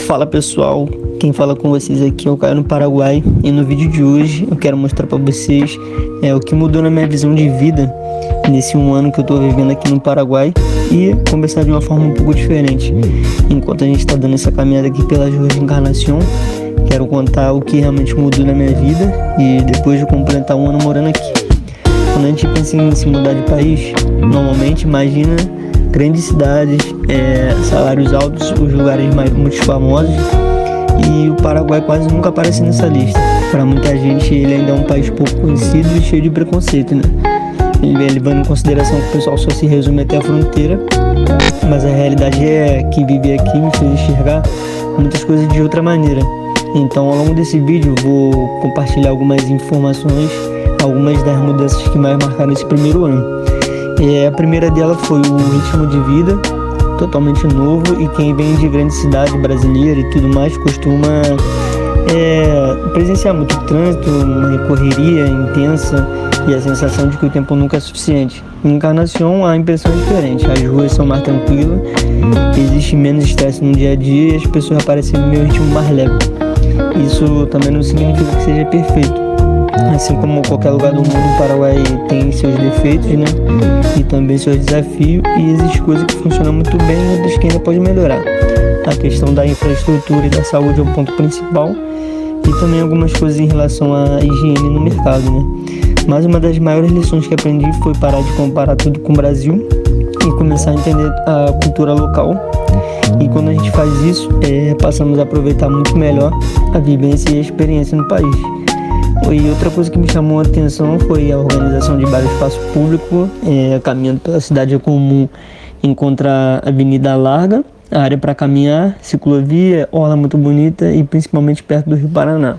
Fala pessoal, quem fala com vocês aqui é o Caio no Paraguai e no vídeo de hoje eu quero mostrar para vocês o que mudou na minha visão de vida nesse um ano que eu estou vivendo aqui no Paraguai e conversar de uma forma um pouco diferente. Enquanto a gente está dando essa caminhada aqui pelas ruas de Encarnação, quero contar o que realmente mudou na minha vida e depois de completar um ano morando aqui. Quando a gente pensa em se mudar de país, normalmente imagina grandes cidades, salários altos, os lugares muito famosos, e o Paraguai quase nunca aparece nessa lista. Para muita gente ele ainda é um país pouco conhecido e cheio de preconceito, né? Levando em consideração que o pessoal só se resume até a fronteira, mas a realidade é que viver aqui me fez enxergar muitas coisas de outra maneira. Então, ao longo desse vídeo eu vou compartilhar algumas informações, algumas das mudanças que mais marcaram esse primeiro ano. A primeira dela foi o ritmo de vida, totalmente novo, e quem vem de grande cidade brasileira e tudo mais costuma presenciar muito trânsito, uma correria intensa e a sensação de que o tempo nunca é suficiente. Em Encarnação a impressão é diferente, as ruas são mais tranquilas, existe menos estresse no dia a dia e as pessoas aparecem no meu ritmo mais leve. Isso também não significa que seja perfeito. Assim como qualquer lugar do mundo, o Paraguai tem seus defeitos, né? E também seus desafios, e existem coisas que funcionam muito bem e outras que ainda pode melhorar. A questão da infraestrutura e da saúde é o ponto principal, e também algumas coisas em relação à higiene no mercado, né? Mas uma das maiores lições que aprendi foi parar de comparar tudo com o Brasil e começar a entender a cultura local. E quando a gente faz isso, passamos a aproveitar muito melhor a vivência e a experiência no país. E outra coisa que me chamou a atenção foi a organização de vários espaços públicos. Caminhando pela cidade é comum encontrar avenida larga, a área para caminhar, ciclovia, orla muito bonita e principalmente perto do Rio Paraná.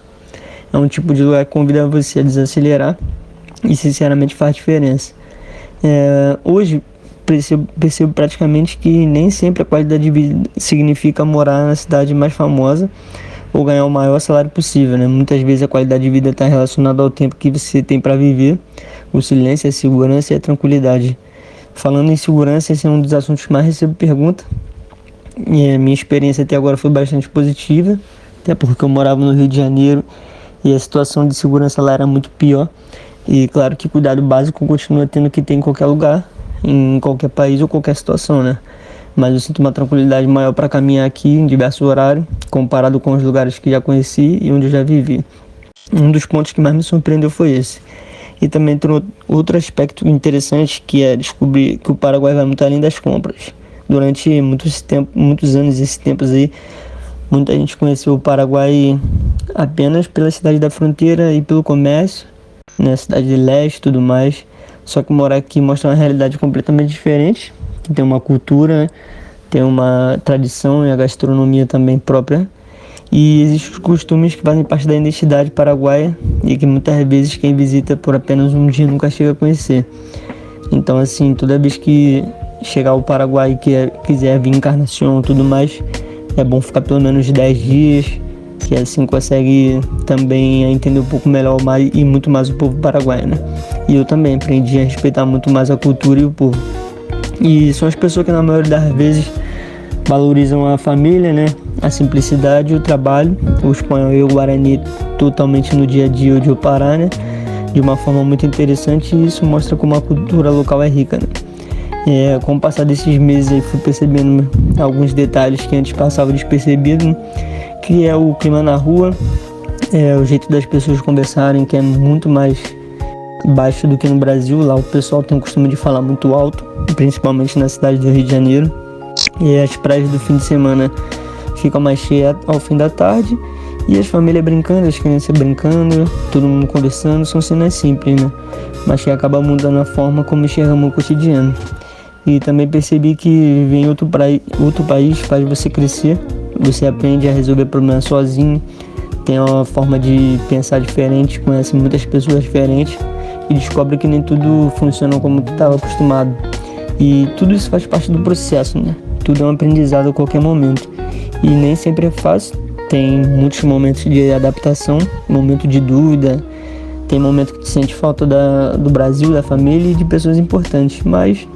É um tipo de lugar que convida você a desacelerar e sinceramente faz diferença. Hoje percebo praticamente que nem sempre a qualidade de vida significa morar na cidade mais famosa ou ganhar o maior salário possível, né? Muitas vezes a qualidade de vida está relacionada ao tempo que você tem para viver, o silêncio, a segurança e a tranquilidade. Falando em segurança, esse é um dos assuntos que mais recebo pergunta. Minha experiência até agora foi bastante positiva, até porque eu morava no Rio de Janeiro e a situação de segurança lá era muito pior. E claro que cuidado básico continua tendo que ter em qualquer lugar, em qualquer país ou qualquer situação, né? Mas eu sinto uma tranquilidade maior para caminhar aqui em diversos horários, comparado com os lugares que já conheci e onde eu já vivi. Um dos pontos que mais me surpreendeu foi esse. E também tem outro aspecto interessante, que é descobrir que o Paraguai vai muito além das compras. Durante muitos anos, esses tempos aí, muita gente conheceu o Paraguai apenas pela cidade da fronteira e pelo comércio, né, cidade de leste e tudo mais. Só que morar aqui mostra uma realidade completamente diferente. Tem uma cultura, né? Tem uma tradição e a gastronomia também própria. E existem os costumes que fazem parte da identidade paraguaia e que muitas vezes quem visita por apenas um dia nunca chega a conhecer. Então, assim, toda vez que chegar ao Paraguai e quiser vir em Encarnação e tudo mais, é bom ficar pelo menos 10 dias, que assim consegue também entender um pouco melhor e muito mais o povo paraguaio, né? E eu também aprendi a respeitar muito mais a cultura e o povo. E são as pessoas que na maioria das vezes valorizam a família, né? A simplicidade e o trabalho. O espanhol e o guarani totalmente no dia a dia de Pará, né? De uma forma muito interessante, e isso mostra como a cultura local é rica, né? Com o passar desses meses aí fui percebendo alguns detalhes que antes passavam despercebidos, né? Que é o clima na rua, o jeito das pessoas conversarem, que é muito mais baixo do que no Brasil. Lá o pessoal tem o costume de falar muito alto, principalmente na cidade do Rio de Janeiro. E as praias do fim de semana ficam mais cheias ao fim da tarde, e as famílias brincando, as crianças brincando, todo mundo conversando. São cenas simples, né? Mas que acabam mudando a forma como enxergamos o cotidiano. E também percebi que viver em outro país faz você crescer. Você aprende a resolver problemas sozinho, tem uma forma de pensar diferente, conhece muitas pessoas diferentes e descobre que nem tudo funciona como tu estava acostumado. E tudo isso faz parte do processo, né? Tudo é um aprendizado a qualquer momento. E nem sempre é fácil. Tem muitos momentos de adaptação, momento de dúvida, tem momento que tu sente falta do Brasil, da família e de pessoas importantes. Mas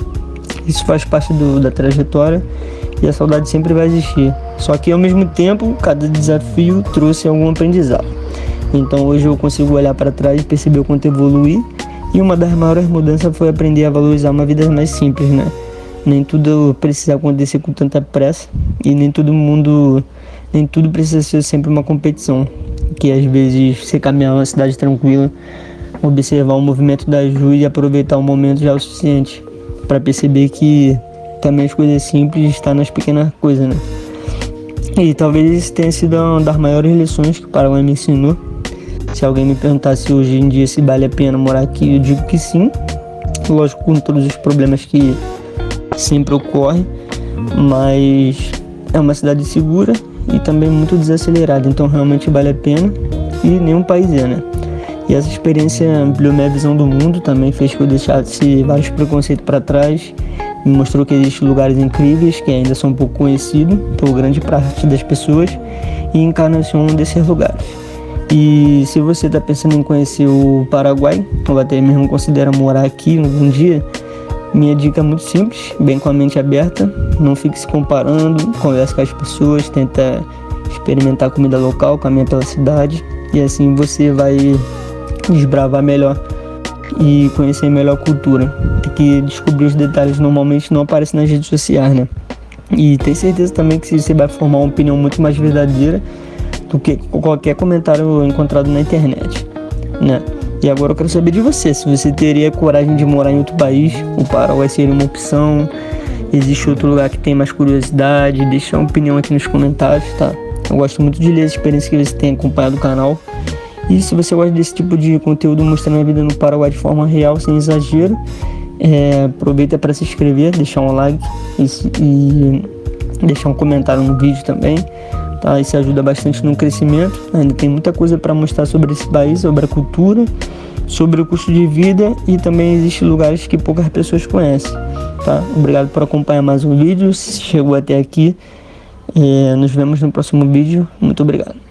isso faz parte da trajetória e a saudade sempre vai existir. Só que ao mesmo tempo, cada desafio trouxe algum aprendizado. Então hoje eu consigo olhar para trás e perceber o quanto evoluí, e uma das maiores mudanças foi aprender a valorizar uma vida mais simples, né? Nem tudo precisa acontecer com tanta pressa, e nem tudo precisa ser sempre uma competição. Que às vezes você caminhar uma cidade tranquila, observar o movimento das ruas e aproveitar o momento já é o suficiente para perceber que também as coisas simples estão nas pequenas coisas, né? E talvez isso tenha sido uma das maiores lições que o Paraguai me ensinou. Se alguém me perguntasse hoje em dia se vale a pena morar aqui, eu digo que sim. Lógico, com todos os problemas que sempre ocorrem, mas é uma cidade segura e também muito desacelerada, então realmente vale a pena, e nenhum país é, né? E essa experiência ampliou minha visão do mundo, também fez que eu deixasse vários preconceitos para trás, me mostrou que existem lugares incríveis que ainda são pouco conhecidos por grande parte das pessoas, e Encarnação é um desses lugares. E se você está pensando em conhecer o Paraguai, ou até mesmo considera morar aqui algum dia, minha dica é muito simples, bem com a mente aberta, não fique se comparando, converse com as pessoas, tenta experimentar comida local, caminha pela cidade, e assim você vai desbravar melhor e conhecer melhor a cultura. Porque descobrir os detalhes normalmente não aparecem nas redes sociais, né? E tem certeza também que você vai formar uma opinião muito mais verdadeira do que qualquer comentário encontrado na internet, né? E agora eu quero saber de você, se você teria coragem de morar em outro país, o Paraguai seria uma opção, existe outro lugar que tem mais curiosidade, deixa uma opinião aqui nos comentários, tá? Eu gosto muito de ler as experiências que você tem acompanhado o canal. E se você gosta desse tipo de conteúdo mostrando a vida no Paraguai de forma real, sem exagero, aproveita para se inscrever, deixar um like e deixar um comentário no vídeo também. Tá, isso ajuda bastante no crescimento. Ainda tem muita coisa para mostrar sobre esse país, sobre a cultura, sobre o custo de vida, e também existem lugares que poucas pessoas conhecem. Tá? Obrigado por acompanhar mais um vídeo. Se chegou até aqui, nos vemos no próximo vídeo. Muito obrigado.